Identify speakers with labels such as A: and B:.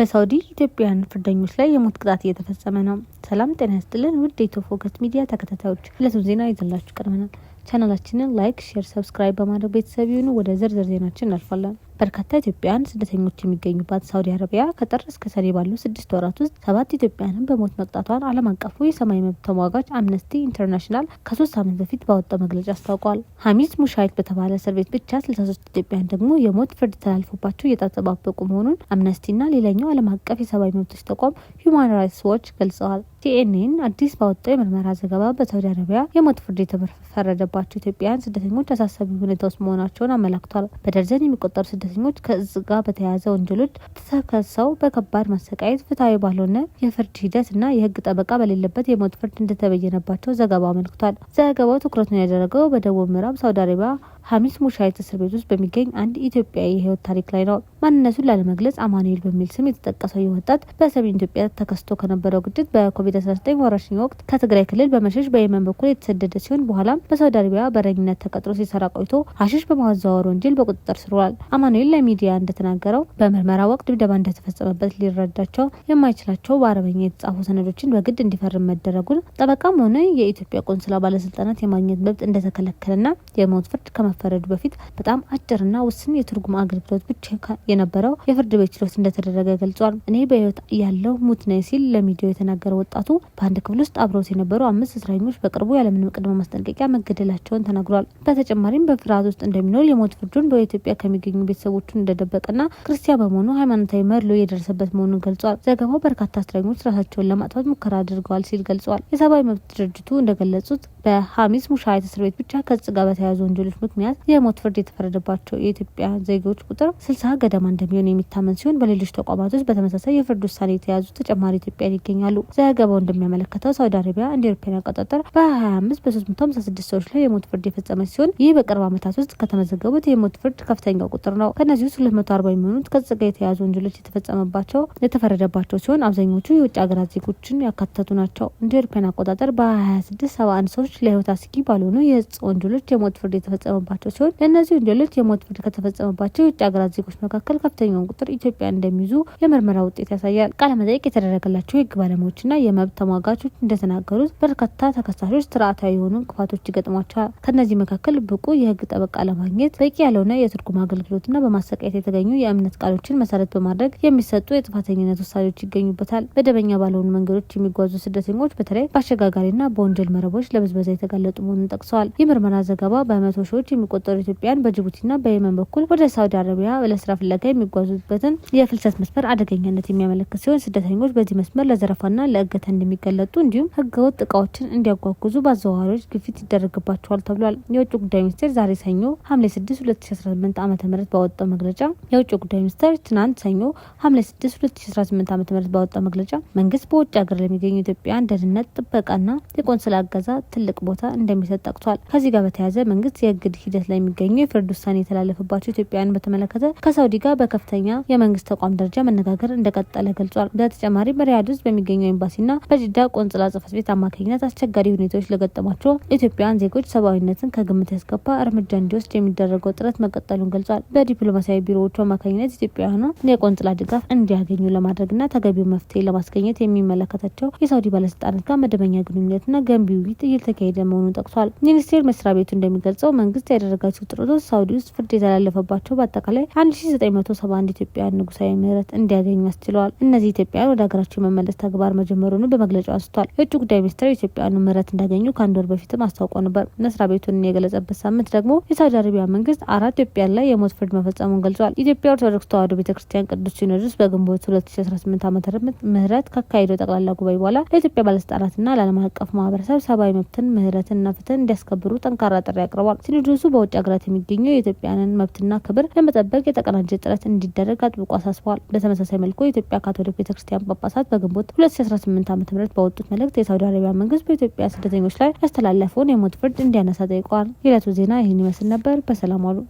A: በሳውዲ ኢትዮጵያውያን ፍርደኞች ላይ የሞት ቅጣት እየተፈጸመ ነው። ሰላም ጤና ይስጥልን ውድ የኢትዮ ፎከስ ሚዲያ ተከታታዮች፣ ለቱን ዜና ይዘንላችሁ ቀርበናል። ቻናላችንን ላይክ፣ ሼር፣ ሰብስክራይብ በማድረግ ቤተሰብ ይሁኑ። ወደ ዝርዝር ዜናችን እናልፋለን። በርካታ ኢትዮጵያውያን ስደተኞች የሚገኙባት ሳውዲ አረቢያ ከጥር እስከ ሰኔ ባሉ 6 ወራት ውስጥ 7 ኢትዮጵያውያንን በሞት መቅጣቷን ዓለም አቀፉ የሰብአዊ መብት ተሟጋች አምነስቲ ኢንተርናሽናል ከ3 ሳምንት በፊት ባወጣው መግለጫ አስታውቋል። ሀሚስ ሙሻይት በተባለ እስር ቤት ብቻ 63 ኢትዮጵያውያን ደግሞ የሞት ፍርድ ተላልፎባቸው እየተጠባበቁ መሆኑን አምነስቲና ሌላኛው ዓለም አቀፍ የሰብአዊ መብቶች ተቋም ሂውማን ራይትስ ዎች ገልጸዋል። ሲኤንኤን አዲስ ባወጣው የምርመራ ዘገባ በሳውዲ አረቢያ የሞት ፍርድ የተፈረደባቸው ኢትዮጵያውያን ስደተኞች አሳሳቢ ሁኔታ ውስጥ መሆናቸውን አመላክቷል። በደርዘን የሚቆጠሩ ስደተኞች ከእጽ ጋር በተያያዘ ወንጀሎች ተከሰው በከባድ ማሰቃየት፣ ፍትሐዊ ባልሆነ የፍርድ ሂደት እና የህግ ጠበቃ በሌለበት የሞት ፍርድ እንደተበየነባቸው ዘገባው አመልክቷል። ዘገባው ትኩረቱን ያደረገው በደቡብ ምዕራብ ሳውዲ አረቢያ ሀሚስ ሙሻይት እስር ቤት ውስጥ በሚገኝ አንድ ኢትዮጵያዊ የህይወት ታሪክ ላይ ነው። ማንነቱን ላለመግለጽ አማኑኤል በሚል ስም የተጠቀሰው ይህ ወጣት በሰሜን ኢትዮጵያ ተከስቶ ከነበረው ግጭት በኮቪድ-19 ወረርሽኝ ወቅት ከትግራይ ክልል በመሸሽ በየመን በኩል የተሰደደ ሲሆን በኋላም በሳውዲ አረቢያ በረኝነት ተቀጥሮ ሲሰራ ቆይቶ ሀሺሽ በማዘዋወር ወንጀል በቁጥጥር ስር ውሏል። አማኑኤል ለሚዲያ እንደተናገረው በምርመራ ወቅት ድብደባ እንደተፈጸመበት ሊረዳቸው የማይችላቸው በአረበኛ የተጻፉ ሰነዶችን በግድ እንዲፈርም መደረጉን፣ ጠበቃም ሆነ የኢትዮጵያ ቆንስላ ባለስልጣናት የማግኘት መብት እንደተከለከለና የሞት ፍርድ ከመፈረዱ በፊት በጣም አጭርና ውስን የትርጉም አገልግሎት ብቻ የነበረው የፍርድ ቤት ችሎት እንደተደረገ ገልጿል። እኔ በህይወት ያለው ሙት ነኝ ሲል ለሚዲያው የተናገረው ወጣቱ በአንድ ክፍል ውስጥ አብረውት የነበሩ 5 እስረኞች በቅርቡ ያለምንም ቅድመ ማስጠንቀቂያ መገደላቸውን ተናግሯል። በተጨማሪም በፍርሃት ውስጥ እንደሚኖር የሞት ፍርዱን በኢትዮጵያ ከሚገኙ ቤተሰቦቹን እንደደበቀና ክርስቲያን በመሆኑ ሃይማኖታዊ መድሎ የደረሰበት መሆኑን ገልጿል። ዘገባው በርካታ እስረኞች ራሳቸውን ለማጥፋት ሙከራ አድርገዋል ሲል ገልጿል። የሰብአዊ መብት ድርጅቱ እንደገለጹት በሀሚስ ሙሻይት እስር ቤት ብቻ ከእጽ ጋር በተያያዙ ወንጀሎች ምክንያት የሞት ፍርድ የተፈረደባቸው የኢትዮጵያ ዜጎች ቁጥር 60 ገደማ እንደሚሆን የሚታመን ሲሆን በሌሎች ተቋማት ውስጥ በተመሳሳይ የፍርድ ውሳኔ የተያዙ ተጨማሪ ኢትዮጵያውያን ይገኛሉ። ዘገባው እንደሚያመለክተው ሳውዲ አረቢያ እንደ አውሮፓውያን አቆጣጠር በ2025 በ356 ሰዎች ላይ የሞት ፍርድ የፈጸመች ሲሆን ይህ በቅርብ ዓመታት ውስጥ ከተመዘገቡት የሞት ፍርድ ከፍተኛው ቁጥር ነው። ከእነዚህ ውስጥ 240 የሚሆኑት ከእጽ ጋር የተያያዙ ወንጀሎች የተፈረደባቸው ሲሆን አብዛኞቹ የውጭ ሀገራት ዜጎችን ያካተቱ ናቸው። እንደ አውሮፓውያን አቆጣጠር በ2026 71 ሰዎች ለህይወት አስጊ ባልሆኑ የእጽ ወንጀሎች የሞት ፍርድ የተፈጸመባቸው ሲሆን ለእነዚህ ወንጀሎች የሞት ፍርድ ከተፈጸመባቸው የውጭ ሀገራት ዜጎች መካከል ከፍተኛውን ቁጥር ኢትዮጵያ እንደሚይዙ የምርመራ ውጤት ያሳያል። ቃለ መጠይቅ የተደረገላቸው የህግ ባለሙያዎችና የመብት ተሟጋቾች እንደተናገሩት በርካታ ተከሳሾች ስርዓታዊ የሆኑ እንቅፋቶች ይገጥሟቸዋል። ከእነዚህ መካከል ብቁ የህግ ጠበቃ ለማግኘት፣ በቂ ያልሆነ የትርጉም አገልግሎትና በማሰቃየት የተገኙ የእምነት ቃሎችን መሰረት በማድረግ የሚሰጡ የጥፋተኝነት ውሳኔዎች ይገኙበታል። መደበኛ ባልሆኑ መንገዶች የሚጓዙ ስደተኞች በተለይ በአሸጋጋሪና በወንጀል መረቦች ለብዝበዛ የተጋለጡ መሆኑን ጠቅሰዋል። የምርመራ ዘገባ በመቶ ሺዎች የሚቆጠሩ ኢትዮጵያውያን በጅቡቲና በየመን በኩል ወደ ሳውዲ አረቢያ ለስራ ፍለጋ የሚጓዙበትን የፍልሰት መስመር አደገኛነት የሚያመለክት ሲሆን ስደተኞች በዚህ መስመር ለዘረፋና ለእገታ እንደሚገለጡ እንዲሁም ህገወጥ እቃዎችን እንዲያጓጉዙ በአዘዋዋሪዎች ግፊት ይደረግባቸዋል ተብሏል። የውጭ ጉዳይ ሚኒስቴር ዛሬ ሰኞ ሐምሌ 6 2018 ዓ.ም ባወጣው መግለጫ የውጭ ጉዳይ ሚኒስቴር ትናንት ሰኞ ሐምሌ 6 2018 ዓ.ም ባወጣው መግለጫ መንግስት በውጭ ሀገር ለሚገኙ ኢትዮጵያውያን ደህንነት ጥበቃና የቆንስላ እገዛ ትልቅ ቦታ እንደሚሰጥ ጠቅሷል። ከዚህ ጋር በተያያዘ መንግስት የእግድ ሂደት ላይ የሚገኙ የፍርድ ውሳኔ የተላለፈባቸው ኢትዮጵያውያን በተመለከተ ከሳውዲ ጋር በከፍተኛ የመንግስት ተቋም ደረጃ መነጋገር እንደቀጠለ ገልጿል። በተጨማሪም በሪያድ ውስጥ በሚገኘው ኤምባሲና በጅዳ ቆንስላ ጽሕፈት ቤት አማካኝነት አስቸጋሪ ሁኔታዎች ለገጠሟቸው ኢትዮጵያውያን ዜጎች ሰብአዊነትን ከግምት ያስገባ እርምጃ እንዲወስድ የሚደረገው ጥረት መቀጠሉን ገልጿል። በዲፕሎማሲያዊ ቢሮዎቹ አማካኝነት ኢትዮጵያውያኑ የቆንስላ ድጋፍ እንዲያገኙ ለማድረግና ተገቢው መፍትሄ ለማስገኘት የሚመለከታቸው የሳውዲ ባለስልጣናት ጋር መደበኛ ግንኙነትና ገንቢ ውይይት እየተካሄደ መሆኑን ጠቅሷል። ሚኒስቴር መስሪያ ቤቱ እንደሚገልጸው መንግስት ያደረጋቸው ጥረቶች ሳውዲ ውስጥ ፍርድ የተላለፈባቸው በአጠቃላይ 1971 ኢትዮጵያውያን ንጉሳዊ ምህረት እንዲያገኙ አስችለዋል። እነዚህ ኢትዮጵያውያን ወደ ሀገራቸው የመመለስ ተግባር መጀመሩን በመግለጫው አንስቷል። የውጭ ጉዳይ ሚኒስቴር ኢትዮጵያውያኑ ምህረት እንዳገኙ ከአንድ ወር በፊትም አስታውቆ ነበር። መስሪያ ቤቱን የገለጸበት ሳምንት ደግሞ የሳውዲ አረቢያ መንግስት 4 ኢትዮጵያውያን ላይ የሞት ፍርድ መፈጸሙን ገልጿል። ኢትዮጵያ ኦርቶዶክስ ተዋሕዶ ቤተክርስቲያን ቅዱስ ሲኖዶስ በግንቦት 2018 ዓ.ም ምህረት ካካሄደው ጠቅላላ ጉባኤ በኋላ ለኢትዮጵያ ባለስልጣናትና ለዓለም አቀፍ ማህበረሰብ ሰብአዊ መብትን፣ ምህረትና ፍትህን እንዲያስከብሩ ጠንካራ ጥሪ አቅርቧል። ሲኖዶሱ በውጭ ሀገራት የሚገኙ የኢትዮጵያውያንን መብትና ክብር ለመጠበቅ የተቀናጀ ጥረት እንዲደረግ አጥብቆ አሳስበዋል። በተመሳሳይ መልኩ የኢትዮጵያ ካቶሊክ ቤተክርስቲያን ጳጳሳት በግንቦት 2018 ዓ.ም ባወጡት መልእክት የሳውዲ አረቢያ መንግስት በኢትዮጵያ ስደተኞች ላይ ያስተላለፈውን የሞት ፍርድ እንዲያነሳ ጠይቀዋል። የዕለቱ ዜና ይህን ይመስል ነበር። በሰላም ዋሉ።